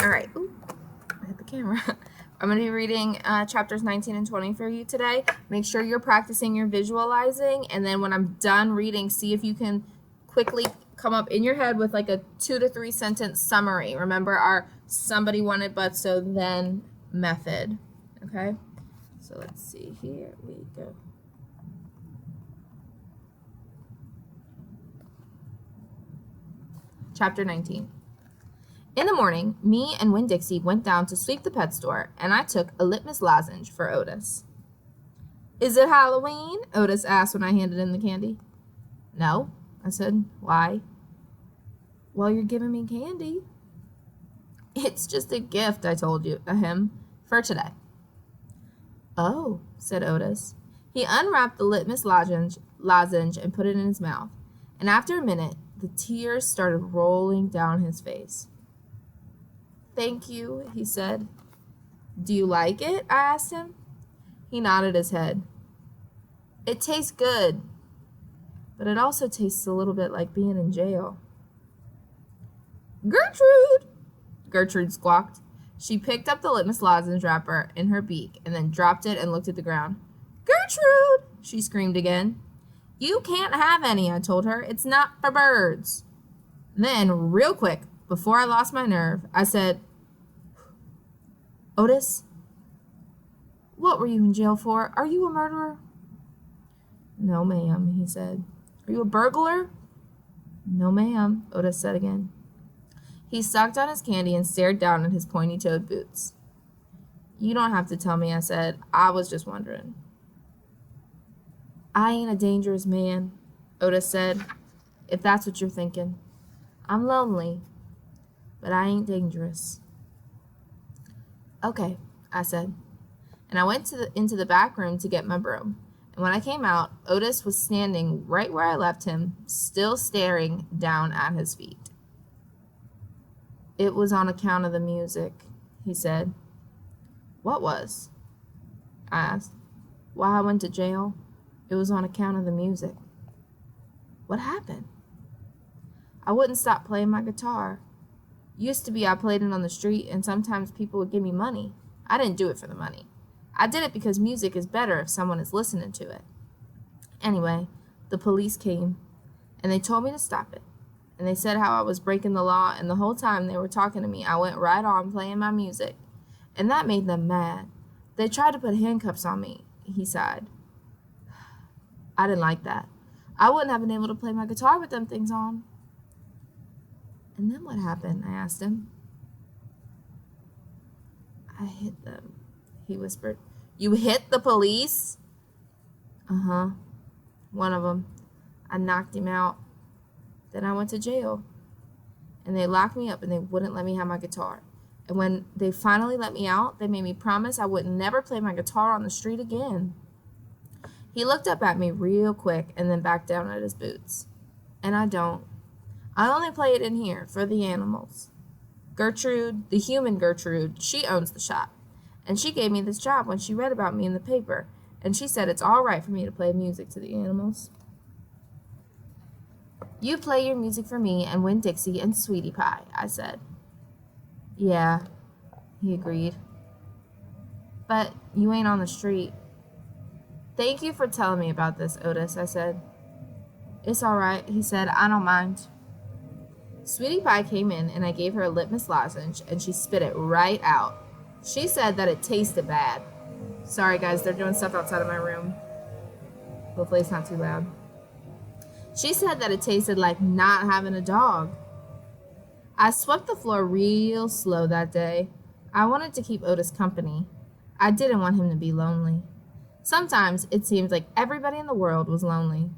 All right. Ooh, I hit the camera. I'm going to be reading chapters 19 and 20 for you today. Make sure you're practicing your visualizing, and then when I'm done reading, see if you can quickly come up in your head with like a 2 to 3 sentence summary. Remember our somebody wanted but so then method. Okay? So let's see. Here we go. Chapter 19. In the morning, me and Winn Dixie went down to sweep the pet store, and I took a litmus lozenge for Otis. "Is it Halloween?" Otis asked when I handed him the candy. "No," I said. "Why?" "Well, you're giving me candy." "It's just a gift," I told him, "for today." "Oh," said Otis. He unwrapped the litmus lozenge and put it in his mouth, and after a minute, the tears started rolling down his face. "Thank you," he said. "Do you like it?" I asked him. He nodded his head. "It tastes good, but it also tastes a little bit like being in jail." "Gertrude!" Gertrude squawked. She picked up the litmus lozenge wrapper in her beak and then dropped it and looked at the ground. "Gertrude!" she screamed again. "You can't have any," I told her. "It's not for birds." Then, real quick, before I lost my nerve, I said, "Otis, what were you in jail for? Are you a murderer?" "No, ma'am," he said. "Are you a burglar?" "No, ma'am," Otis said again. He sucked on his candy and stared down at his pointy-toed boots. "You don't have to tell me," I said. "I was just wondering." "I ain't a dangerous man," Otis said, "if that's what you're thinking. I'm lonely, but I ain't dangerous." "Okay," I said, and I went into the back room to get my broom, and when I came out, Otis was standing right where I left him, still staring down at his feet. "It was on account of the music," he said. "What was?" I asked. "Why I went to jail. It was on account of the music." "What happened?" "I wouldn't stop playing my guitar. Used to be I played it on the street, and sometimes people would give me money. I didn't do it for the money. I did it because music is better if someone is listening to it. Anyway, the police came, and they told me to stop it. And they said how I was breaking the law, and the whole time they were talking to me, I went right on playing my music. And that made them mad. They tried to put handcuffs on me," he sighed. "I didn't like that. I wouldn't have been able to play my guitar with them things on." "And then what happened?" I asked him. "I hit them," he whispered. "You hit the police?" "Uh-huh. One of them. I knocked him out. Then I went to jail. And they locked me up and they wouldn't let me have my guitar. And when they finally let me out, they made me promise I would never play my guitar on the street again." He looked up at me real quick and then back down at his boots. "And I don't. I only play it in here for the animals. Gertrude, the human Gertrude, she owns the shop. And she gave me this job when she read about me in the paper. And she said it's all right for me to play music to the animals." "You play your music for me and Winn Dixie and Sweetie Pie," I said. "Yeah," he agreed. "But you ain't on the street." "Thank you for telling me about this, Otis," I said. "It's all right," he said. "I don't mind." Sweetie Pie came in, and I gave her a litmus lozenge, and she spit it right out. She said that it tasted bad. Sorry, guys, they're doing stuff outside of my room. Hopefully it's not too loud. She said that it tasted like not having a dog. I swept the floor real slow that day. I wanted to keep Otis company. I didn't want him to be lonely. Sometimes it seemed like everybody in the world was lonely.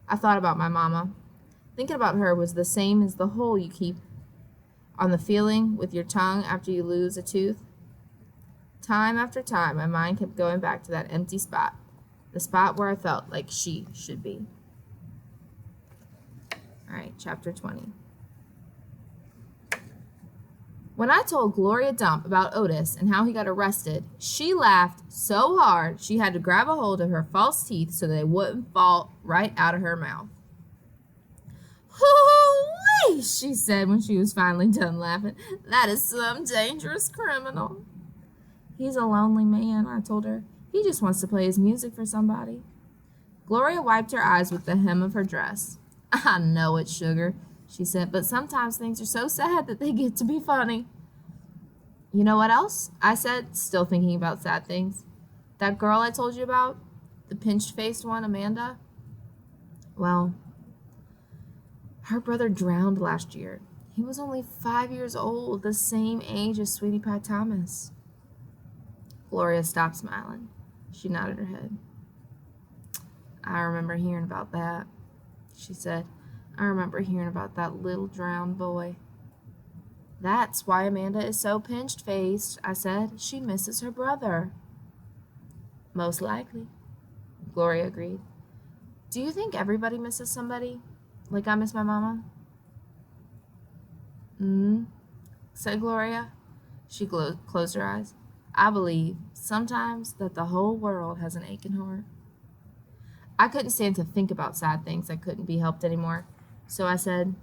I thought about my mama. Thinking about her was the same as the hole you keep on the feeling with your tongue after you lose a tooth. Time after time, my mind kept going back to that empty spot, the spot where I felt like she should be. All right, chapter 20. When I told Gloria Dump about Otis and how he got arrested, she laughed so hard she had to grab a hold of her false teeth so they wouldn't fall right out of her mouth. "Hoo-hoo! Hey, she said when she was finally done laughing. That is some dangerous criminal. He's a lonely man, I told her. He just wants to play his music for somebody. Gloria wiped her eyes with the hem of her dress. I know it, sugar, she said, but sometimes things are so sad that they get to be funny. You know what else? I said, still thinking about sad things. That girl I told you about, the pinched-faced one, Amanda, well, her brother drowned last year. He was only 5 years old, the same age as Sweetie Pie Thomas. Gloria stopped smiling. She nodded her head. I remember hearing about that, she said. I remember hearing about that little drowned boy. That's why Amanda is so pinched-faced, I said. She misses her brother. Most likely, Gloria agreed. Do you think everybody misses somebody? Like I miss my mama? Said Gloria. She closed her eyes. I believe sometimes that the whole world has an aching heart. I couldn't stand to think about sad things that couldn't be helped anymore. So I said,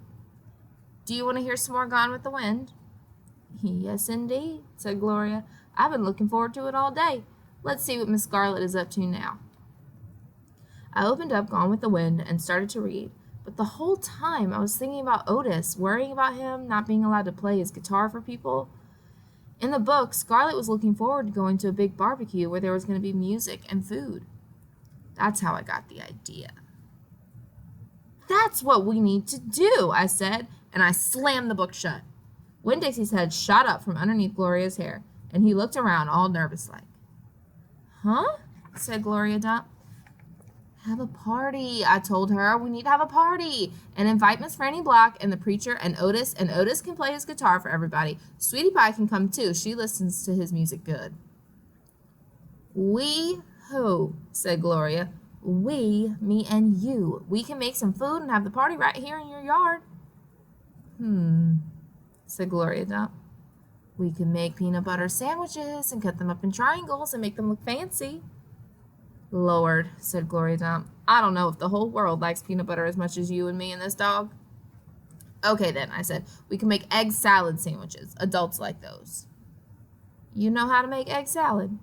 do you want to hear some more Gone with the Wind? Yes, indeed, said Gloria. I've been looking forward to it all day. Let's see what Miss Scarlett is up to now. I opened up Gone with the Wind and started to read, but the whole time I was thinking about Otis, worrying about him not being allowed to play his guitar for people. In the book, Scarlett was looking forward to going to a big barbecue where there was going to be music and food. That's how I got the idea. That's what we need to do, I said, and I slammed the book shut. Winn-Dixie's head shot up from underneath Gloria's hair, and he looked around all nervous-like. Huh? Said Gloria Dump. Have a party, I told her. We need to have a party. And invite Miss Franny Block and the preacher and Otis can play his guitar for everybody. Sweetie Pie can come too. She listens to his music good. We who? Said Gloria. We, me and you. We can make some food and have the party right here in your yard. Said Gloria Dump. We can make peanut butter sandwiches and cut them up in triangles and make them look fancy. Lord, said Gloria Dump. I don't know if the whole world likes peanut butter as much as you and me and this dog. Okay then, I said. We can make egg salad sandwiches. Adults like those. You know how to make egg salad?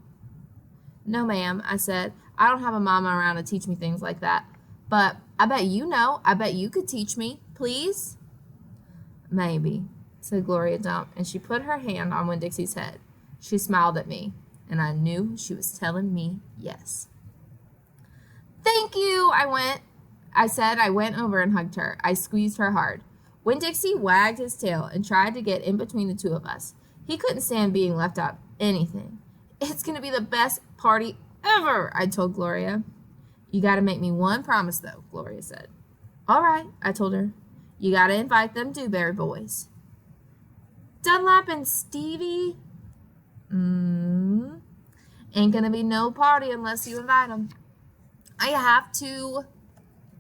No, ma'am, I said. I don't have a mama around to teach me things like that. But I bet you know. I bet you could teach me. Please? Maybe, said Gloria Dump, and she put her hand on Winn-Dixie's head. She smiled at me, and I knew she was telling me yes. Thank you, I said. I went over and hugged her. I squeezed her hard. Winn-Dixie wagged his tail and tried to get in between the two of us. He couldn't stand being left out of anything. It's going to be the best party ever, I told Gloria. You got to make me one promise, though, Gloria said. All right, I told her. You got to invite them Dewberry boys. Dunlap and Stevie? Ain't going to be no party unless you invite them. I have to.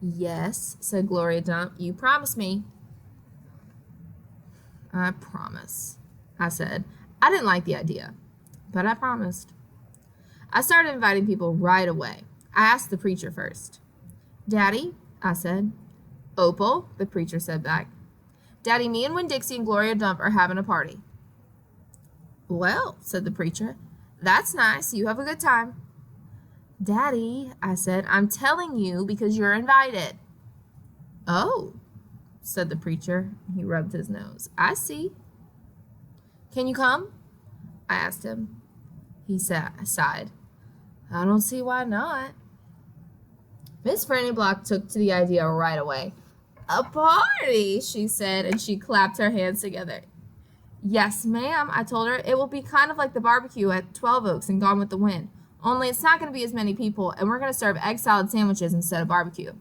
Yes, said Gloria Dump. You promise me. I promise, I said. I didn't like the idea, but I promised. I started inviting people right away. I asked the preacher first. Daddy, I said. Opal, the preacher said back. Daddy, me and Winn-Dixie and Gloria Dump are having a party. Well, said the preacher, that's nice. You have a good time. Daddy, I said, I'm telling you because you're invited. Oh, said the preacher. He rubbed his nose. I see. Can you come? I asked him. He sighed. I don't see why not. Miss Franny Block took to the idea right away. A party, she said, and she clapped her hands together. Yes, ma'am, I told her. It will be kind of like the barbecue at 12 Oaks and Gone with the Wind. Only it's not going to be as many people, and we're going to serve egg salad sandwiches instead of barbecue.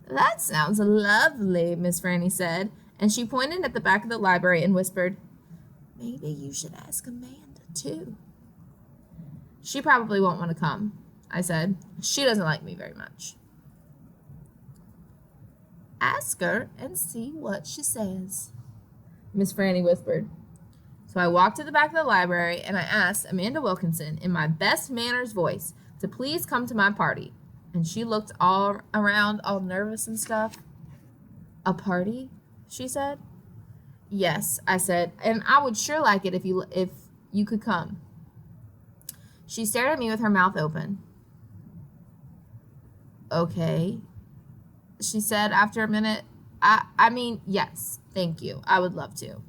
That sounds lovely, Miss Franny said, and she pointed at the back of the library and whispered, Maybe you should ask Amanda, too. She probably won't want to come, I said. She doesn't like me very much. Ask her and see what she says, Miss Franny whispered. So I walked to the back of the library and I asked Amanda Wilkinson in my best manners voice to please come to my party. And she looked all around all nervous and stuff. A party? she said. Yes, I said, and I would sure like it if you could come. She stared at me with her mouth open. Okay, she said after a minute. I mean, yes, thank you. I would love to.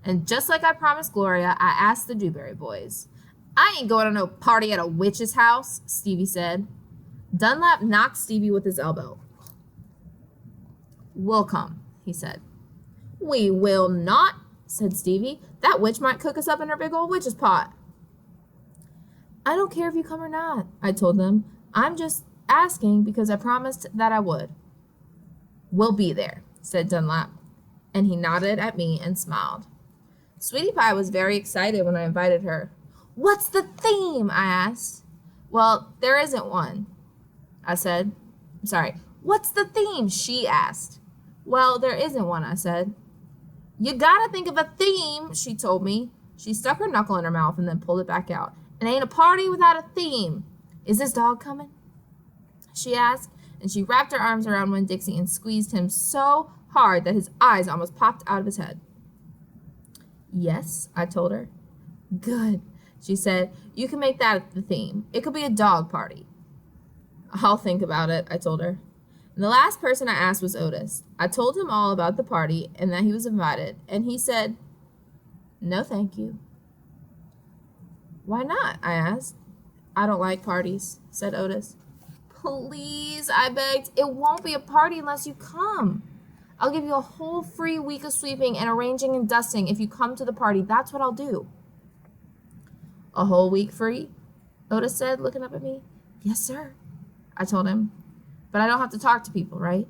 And just like I promised Gloria, I asked the Dewberry boys. I ain't going to no party at a witch's house, Stevie said. Dunlap knocked Stevie with his elbow. We'll come, he said. We will not, said Stevie. That witch might cook us up in her big old witch's pot. I don't care if you come or not, I told them. I'm just asking because I promised that I would. We'll be there, said Dunlap, and he nodded at me and smiled. Sweetie Pie was very excited when I invited her. What's the theme? I asked. Well, there isn't one, I said. Sorry, what's the theme? She asked. Well, there isn't one, I said. You gotta think of a theme, she told me. She stuck her knuckle in her mouth and then pulled it back out. It ain't a party without a theme. Is this dog coming? She asked, and she wrapped her arms around Winn Dixie and squeezed him so hard that his eyes almost popped out of his head. Yes, I told her. Good, she said. You can make that the theme. It could be a dog party. I'll think about it, I told her. And the last person I asked was Otis. I told him all about the party and that he was invited, and he said, no, thank you. Why not? I asked. I don't like parties, said Otis. Please, I begged. It won't be a party unless you come. I'll give you a whole free week of sweeping and arranging and dusting if you come to the party. That's what I'll do. A whole week free? Otis said, looking up at me. Yes, sir, I told him. But I don't have to talk to people, right?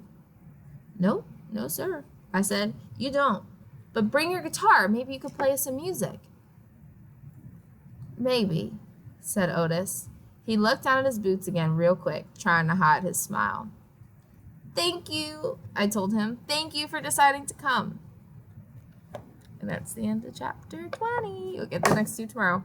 No, sir, I said. You don't. But bring your guitar. Maybe you could play us some music. Maybe, said Otis. He looked down at his boots again real quick, trying to hide his smile. Thank you, I told him. Thank you for deciding to come. And that's the end of chapter 20. You'll get the next two tomorrow.